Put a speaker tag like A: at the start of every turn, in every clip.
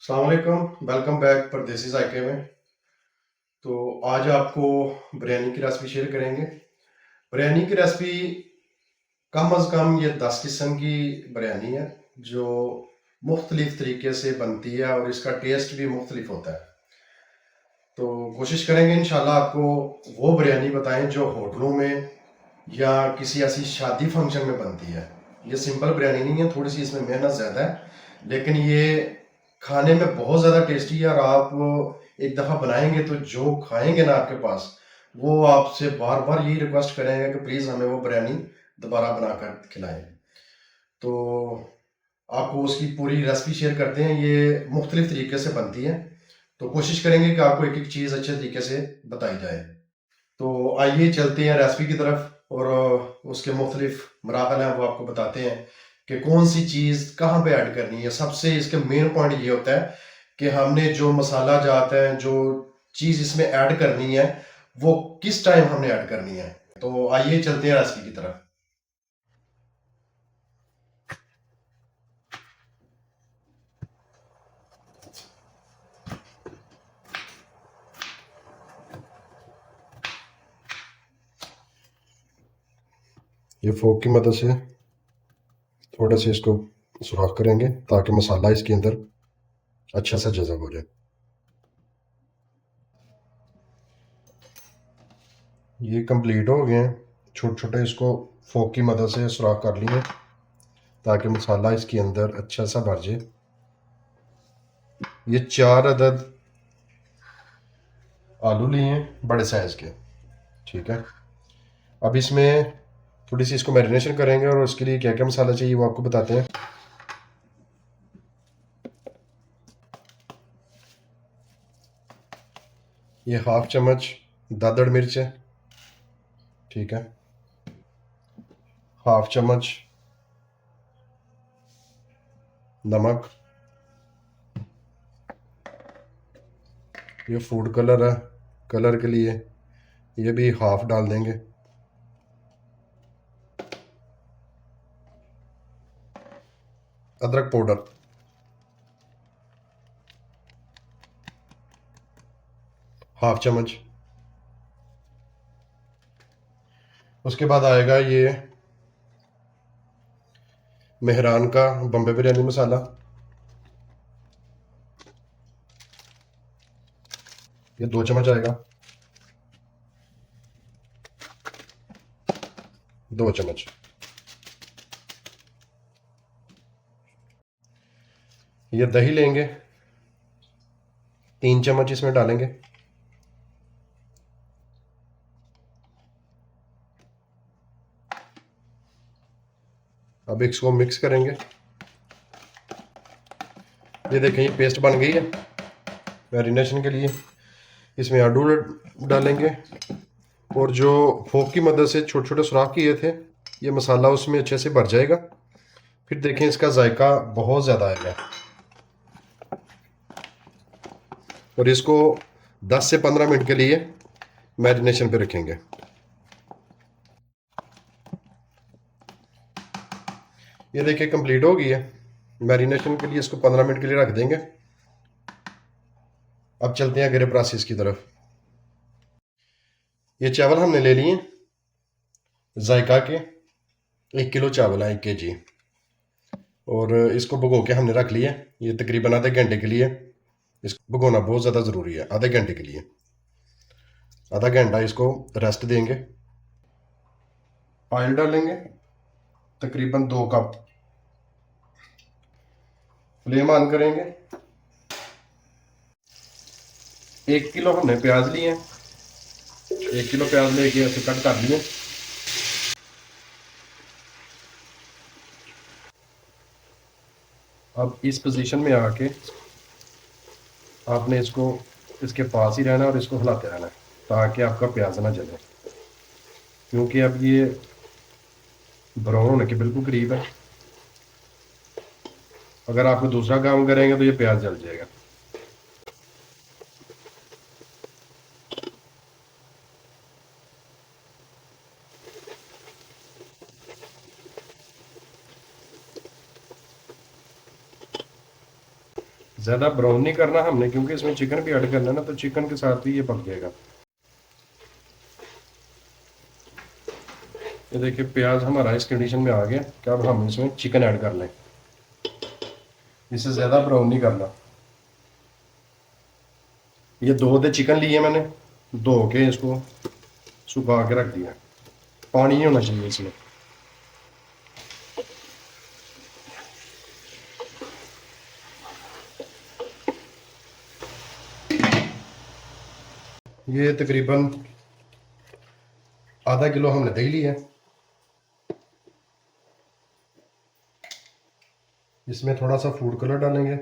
A: अस्सलाम वालेकुम, welcome back परदेसी जायके में। तो आज आपको बिरयानी की रेसिपी शेयर करेंगे। बिरयानी की रेसिपी कम अज़ कम ये 10 किस्म की बिरयानी है जो मुख्तलिफ तरीके से बनती है और इसका टेस्ट भी मुख्तलिफ होता है। तो कोशिश करेंगे इंशाल्लाह आपको वो बिरयानी बताएं जो होटलों में या किसी ऐसी शादी फंक्शन में बनती है। ये सिंपल बिरयानी नहीं है, थोड़ी सी इसमें मेहनत ज़्यादा है, लेकिन ये खाने में बहुत ज़्यादा टेस्टी है। और आप एक दफ़ा बनाएंगे तो जो खाएंगे ना आपके पास, वो आपसे बार बार यही रिक्वेस्ट करेंगे कि प्लीज़ हमें वो बिरयानी दोबारा बनाकर खिलाएं। तो आपको उसकी पूरी रेसिपी शेयर करते हैं। ये मुख्तलिफ तरीके से बनती है, तो कोशिश करेंगे कि आपको एक एक चीज़ अच्छे तरीके से बताई जाए। तो आइए चलते हैं रेसिपी की तरफ और उसके मुख्तलिफ मराहल हैं वो आपको बताते हैं कि कौन सी चीज़ कहाँ पे ऐड करनी है। सबसे इसके मेन पॉइंट ये होता है कि हमने जो मसाला जाता है, जो चीज़ इसमें ऐड करनी है, वो किस टाइम हमने ऐड करनी है। तो आइए चलते हैं रेसिपी की तरफ। ये फोक की मदद से थोड़ा से इसको सुराख करेंगे ताकि मसाला इसके अंदर अच्छा सा जज़ब हो जाए। ये कंप्लीट हो गए हैं। छोटे छोटे इसको फोक की मदद से सुराख कर लिए ताकि मसाला इसके अंदर अच्छा सा भर जाए। ये 4 अदद आलू लिए हैं बड़े साइज़ के। ठीक है, अब इसमें थोड़ी सी इसको मैरिनेशन करेंगे और उसके लिए क्या क्या मसाला चाहिए वो आपको बताते हैं। ये हाफ चम्मच दादड़ मिर्च है। ठीक है, हाफ चम्मच नमक। ये फूड कलर है, कलर के लिए ये भी हाफ डाल देंगे। अदरक पाउडर हाफ चम्मच। उसके बाद आएगा ये मेहरान का बम्बे बिरयानी मसाला। ये 2 चम्मच आएगा, 2 चम्मच। ये दही लेंगे, 3 चम्मच इसमें डालेंगे। अब इसको मिक्स करेंगे। ये देखें ये पेस्ट बन गई है मैरिनेशन के लिए। इसमें आलू डालेंगे और जो फोक की मदद से छोटे छोटे सुराख किए थे, ये मसाला उसमें अच्छे से भर जाएगा। फिर देखें इसका जायका बहुत ज़्यादा आएगा। और इसको 10 से 15 मिनट के लिए मैरिनेशन पे रखेंगे। ये देखिए कंप्लीट हो गई है मैरिनेशन के लिए। इसको 15 मिनट के लिए रख देंगे। अब चलते हैं अगले प्रोसेस की तरफ। ये चावल हमने ले लिए जायका के, 1 किलो चावल है, 1 kg। और इसको भिगो के हमने रख लिया। ये तकरीबन आधे घंटे के लिए इसको भिगोना बहुत ज़्यादा ज़रूरी है। आधे घंटे के लिए, आधा घंटा इसको रेस्ट देंगे। ऑयल डालेंगे तकरीबन 2 कप। फ्लेम ऑन करेंगे। 1 किलो हमने प्याज लिए हैं, 1 किलो प्याज लेके ऐसे कट कर लिए। अब इस पोजीशन में आके आपने इसको इसके पास ही रहना और इसको हिलाते रहना है ताकि आपका प्याज ना जले, क्योंकि अब ये ब्राउन होने के बिल्कुल करीब है। अगर आप दूसरा काम करेंगे तो ये प्याज जल जाएगा। ज़्यादा ब्राउन नहीं करना हमने, क्योंकि इसमें चिकन भी ऐड करना है ना, तो चिकन के साथ भी ये पक जाएगा। ये देखिए प्याज हमारा इस कंडीशन में आ गया कि अब हम इसमें चिकन ऐड कर लें। इसे ज़्यादा ब्राउन नहीं करना। ये 2 चिकन लिए मैंने, धो के इसको सुखा के रख दिया। पानी नहीं होना चाहिए इसमें। ये तकरीबन आधा किलो हमने दही लिया है। इसमें थोड़ा सा फूड कलर डालेंगे,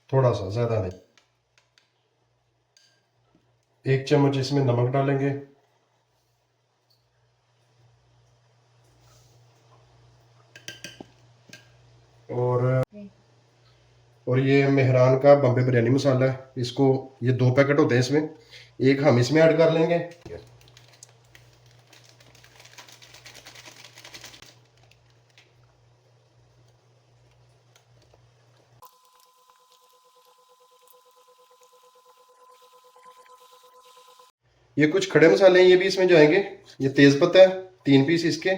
A: थोड़ा सा, ज़्यादा नहीं। 1 चम्मच इसमें नमक डालेंगे। और और ये मेहरान का बम्बे बिरयानी मसाला है, इसको, ये 2 पैकेट होते हैं इसमें, एक हम इसमें ऐड कर लेंगे। ये कुछ खड़े मसाले हैं, ये भी इसमें जाएंगे। ये तेज पत्ता है 3 पीस इसके,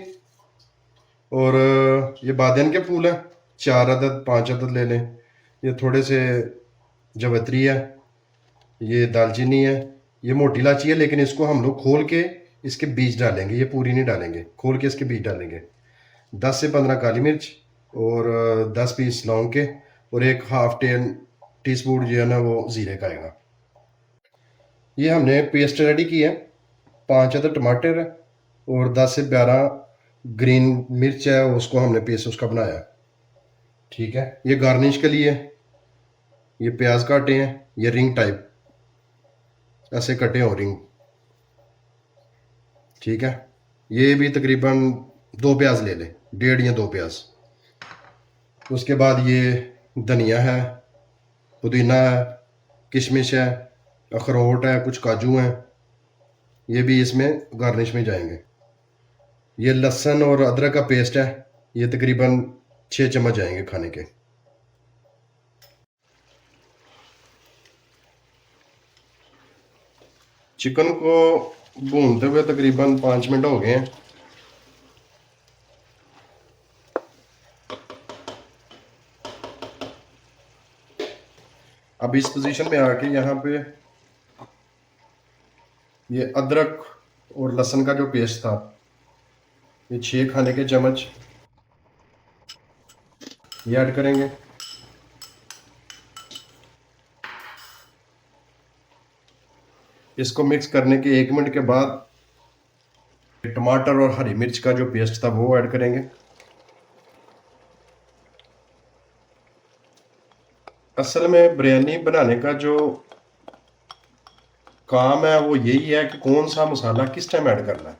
A: और ये बादियान के फूल है 4 अदद 5 अदद ले लें। ये थोड़े से जवैत्री है, ये दालचीनी है, ये मोटी इलायची है, लेकिन इसको हम लोग खोल के इसके बीज डालेंगे, ये पूरी नहीं डालेंगे, खोल के इसके बीज डालेंगे। 10 से 15 काली मिर्च, और 10 पीस लौंग के, और एक हाफ टी स्पून जो है ना वो ज़ीरे का आएगा। ये हमने पेस्ट रेडी की है। 5 अदद टमाटर है, और 10 से 12 ग्रीन मिर्च है, उसको हमने पेस्ट उसका बनाया। ठीक है, ये गार्निश के लिए। ये प्याज काटे हैं, ये रिंग टाइप ऐसे कटे हो, रिंग। ठीक है, ये भी तकरीबन 2 प्याज ले लें, 1.5 या 2 प्याज। उसके बाद ये धनिया है, पुदीना है, किशमिश है, अखरोट है, कुछ काजू हैं, ये भी इसमें गार्निश में जाएंगे। ये लहसुन और अदरक का पेस्ट है, ये तकरीबन 6 चम्मच जाएंगे खाने के। चिकन को भूनते हुए तकरीबन 5 मिनट हो गए हैं। अब इस पोजीशन में आके यहाँ पे ये अदरक और लहसुन का जो पेस्ट था, ये 6 खाने के चम्मच ये ऐड करेंगे। इसको मिक्स करने के 1 मिनट के बाद टमाटर और हरी मिर्च का जो पेस्ट था वो ऐड करेंगे। असल में बिरयानी बनाने का जो काम है वो यही है कि कौन सा मसाला किस टाइम ऐड करना है।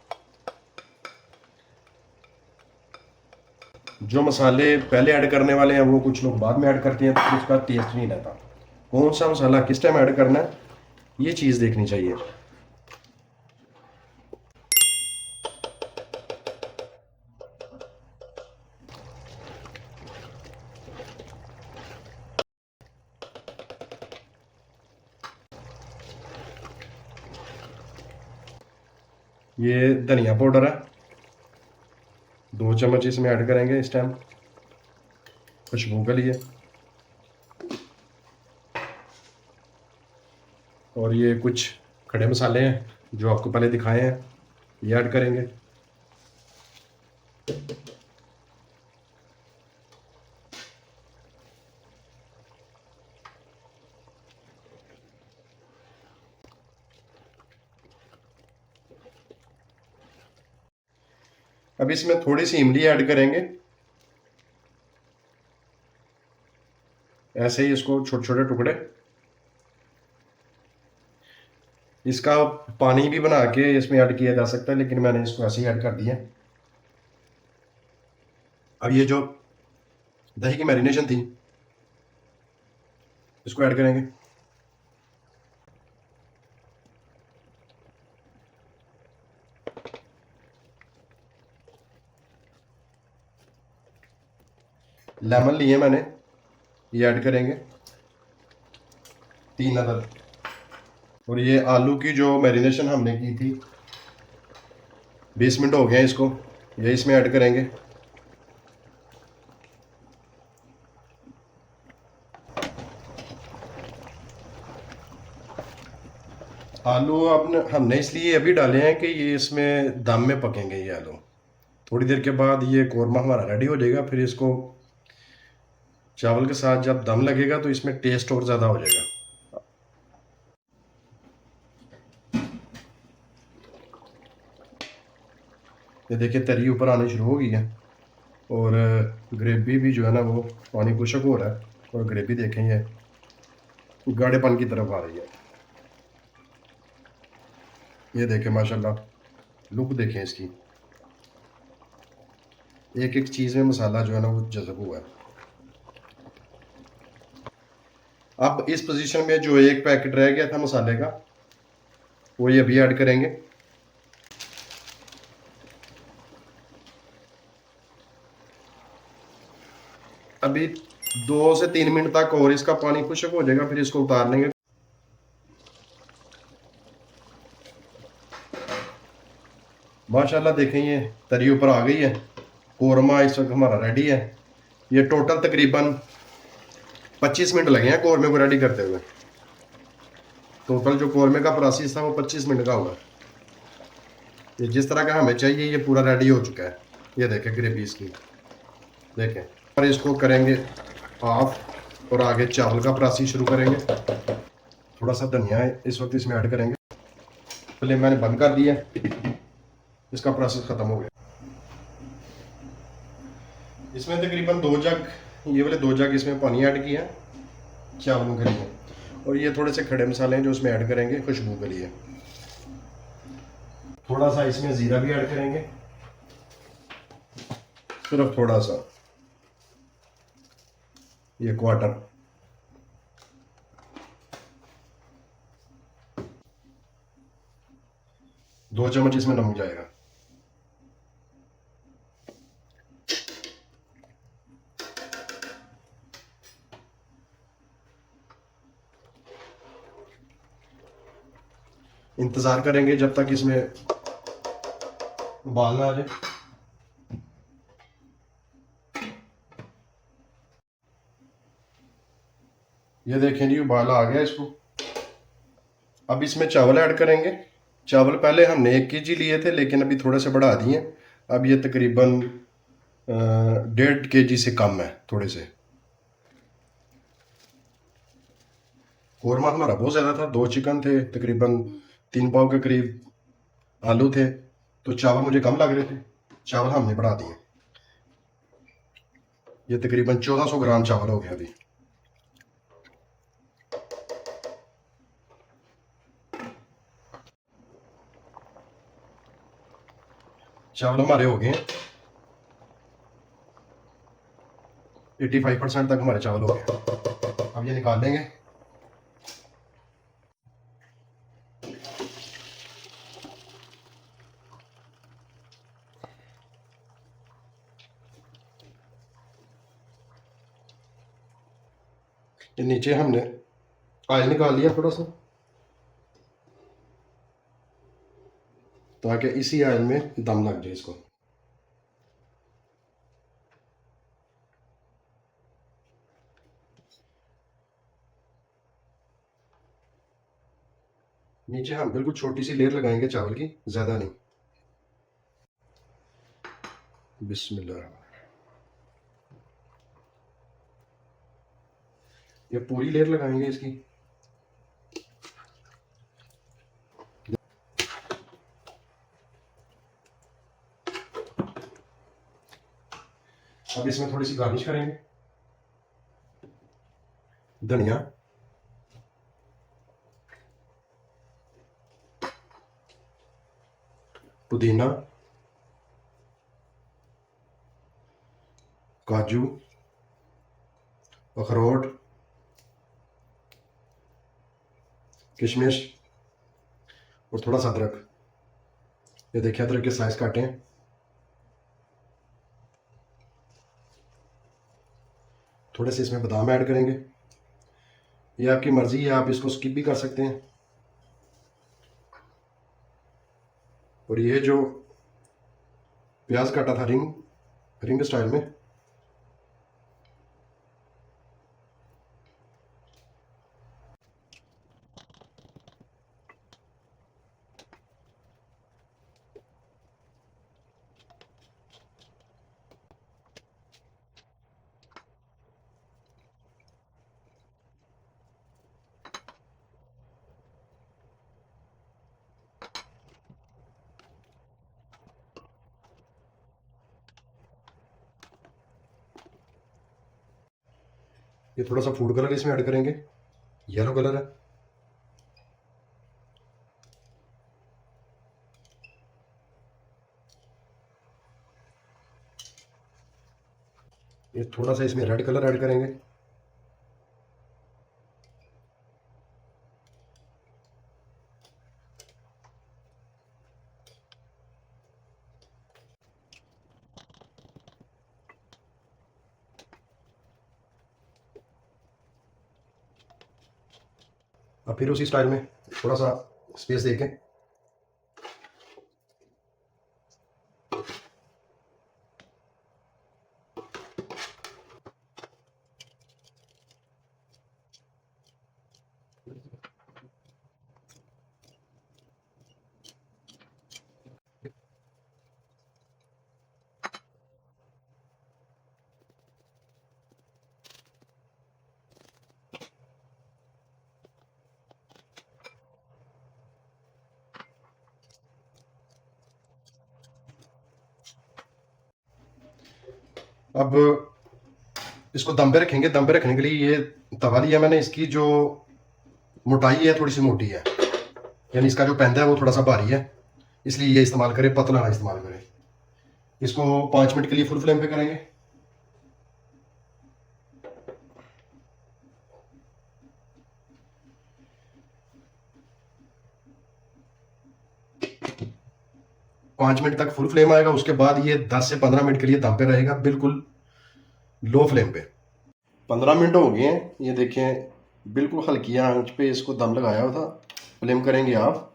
A: जो मसाले पहले ऐड करने वाले हैं वो कुछ लोग बाद में ऐड करते हैं, तो उसका टेस्ट नहीं रहता। कौन सा मसाला किस टाइम ऐड करना है, ये चीज़ देखनी चाहिए। ये धनिया पाउडर है, 2 चम्मच इसमें ऐड करेंगे इस टाइम, खुशबू के लिए। और ये कुछ खड़े मसाले हैं जो आपको पहले दिखाए हैं, ये ऐड करेंगे। अब इसमें थोड़ी सी इमली ऐड करेंगे, ऐसे ही इसको छोटे छोटे टुकड़े। इसका पानी भी बना के इसमें ऐड किया जा सकता है, लेकिन मैंने इसको ऐसे ही ऐड कर दिया। अब ये जो दही की मैरिनेशन थी इसको ऐड करेंगे। लेमन लिए मैंने, ये ऐड करेंगे 3 अदद। और ये आलू की जो मैरिनेशन हमने की थी 20 मिनट हो गए हैं इसको, ये इसमें ऐड करेंगे। आलू आपने हमने इसलिए अभी डाले हैं कि ये इसमें दम में पकेंगे ये आलू। थोड़ी देर के बाद ये कौरमा हमारा रेडी हो जाएगा, फिर इसको चावल के साथ जब दम लगेगा तो इसमें टेस्ट और ज़्यादा हो जाएगा। ये देखिए तरी ऊपर आनी शुरू हो गई है और ग्रेवी भी जो है ना वो पानी खुशक हो रहा है, और ग्रेवी देखें ये गाढ़ेपन की तरफ आ रही है। ये देखें माशाल्लाह, लुक देखें इसकी, एक एक चीज़ में मसाला जो है ना वो जज़ब हुआ है। अब इस पोजीशन में जो एक पैकेट रह गया था मसाले का, वो ये अभी ऐड करेंगे। अभी 2 से 3 मिनट तक और इसका पानी खुश्क हो जाएगा, फिर इसको उतार लेंगे। माशाल्लाह देखें ये तरी ऊपर आ गई है, कौरमा इस वक्त हमारा रेडी है। ये टोटल तकरीबन 25 मिनट लगे हैं कौरमे को रेडी करते हुए। टोटल जो कौरमे का प्रोसेस था वो 25 मिनट का होगा। ये जिस तरह का हमें चाहिए ये पूरा रेडी हो चुका है। ये देखें ग्रेवी इसकी देखें, और इसको करेंगे ऑफ और आगे चावल का प्रोसेस शुरू करेंगे। थोड़ा सा धनिया है इस वक्त इसमें ऐड करेंगे। पहले मैंने बंद कर दिया, इसका प्रोसेस ख़त्म हो गया। इसमें तकरीबन 2 जग, ये वाले 2 जग इसमें पानी ऐड किया चावलों के लिए, और ये थोड़े से खड़े मसाले हैं जो इसमें ऐड करेंगे खुशबू के लिए। थोड़ा सा इसमें ज़ीरा भी ऐड करेंगे, सिर्फ थोड़ा सा, ये क्वार्टर। दो चम्मच इसमें नमक जाएगा। इंतज़ार करेंगे जब तक इसमें उबाल ना आ जाए। ये देखें जी उबाल आ गया इसको। अब इसमें चावल ऐड करेंगे। चावल पहले हमने 1 kg लिए थे लेकिन अभी थोड़े से बढ़ा दिए। अब ये तकरीबन 1.5 kg से कम है थोड़े से। कौरमा हमारा बहुत ज़्यादा था, 2 चिकन थे, तकरीबन 3 पाव के करीब आलू थे, तो चावल मुझे कम लग रहे थे, चावल हमने बढ़ा दिए। ये तकरीबन 1400 ग्राम चावल हो गया अभी। चावल हमारे हो गए हैं 85% तक हमारे चावल हो गए। अब ये निकाल लेंगे। ये नीचे हमने ऑयल निकाल लिया थोड़ा सा, ताकि इसी ऑयल में दम लग जाए इसको। नीचे हम बिल्कुल छोटी सी लेयर लगाएंगे चावल की, ज़्यादा नहीं। बिस्मिल्लाह। ये पूरी लेयर लगाएंगे इसकी। अब इसमें थोड़ी सी गार्निश करेंगे। धनिया, पुदीना, काजू, अखरोट, किशमिश और थोड़ा सा अदरक। ये देखिए अदरक के स्लाइस काटे हैं। थोड़े से इसमें बादाम ऐड करेंगे। ये आपकी मर्ज़ी है, आप इसको स्किप भी कर सकते हैं। और ये जो प्याज काटा था रिंग रिंग स्टाइल में, ये थोड़ा सा फूड कलर इसमें ऐड करेंगे, येलो कलर है। ये थोड़ा सा इसमें रेड कलर ऐड करेंगे। अब फिर उसी स्टाइल में थोड़ा सा स्पेस देके अब इसको दम पे रखेंगे। दम पे रखने के लिए ये तवा लिया मैंने, इसकी जो मोटाई है थोड़ी सी मोटी है, यानी इसका जो पैंदा है वो थोड़ा सा भारी है, इसलिए ये इस्तेमाल करें, पतला ना इस्तेमाल करें। इसको 5 मिनट के लिए फुल फ्लेम पे करेंगे। पाँच मिनट तक फुल फ्लेम आएगा, उसके बाद ये 10 से 15 मिनट के लिए दम पे रहेगा, बिल्कुल लो फ्लेम पे। 15 मिनट हो गए हैं, ये देखें बिल्कुल हल्की आंच पे इसको दम लगाया हुआ था। फ्लेम करेंगे आप।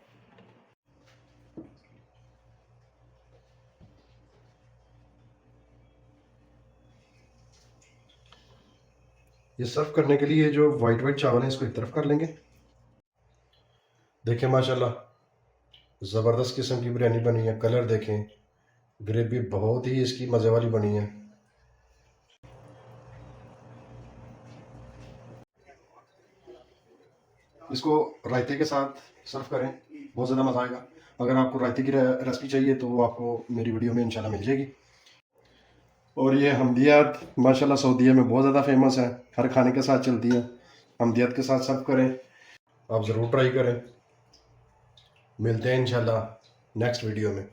A: ये सर्व करने के लिए जो वाइट वाइट चावल है इसको एक तरफ कर लेंगे। देखें माशाल्लाह ज़बरदस्त किस्म की बिरयानी बनी है। कलर देखें, ग्रेवी बहुत ही इसकी मज़े वाली बनी है। इसको रायते के साथ सर्व करें, बहुत ज़्यादा मज़ा आएगा। अगर आपको रायते की रेसिपी चाहिए तो वो आपको मेरी वीडियो में इंशाल्लाह मिल जाएगी। और ये हमदियात माशाल्लाह सऊदीया में बहुत ज़्यादा फेमस है, हर खाने के साथ चलती है। हमदियात के साथ सर्व करें, आप ज़रूर ट्राई करें। मिलते हैं इंशाल्लाह नेक्स्ट वीडियो में।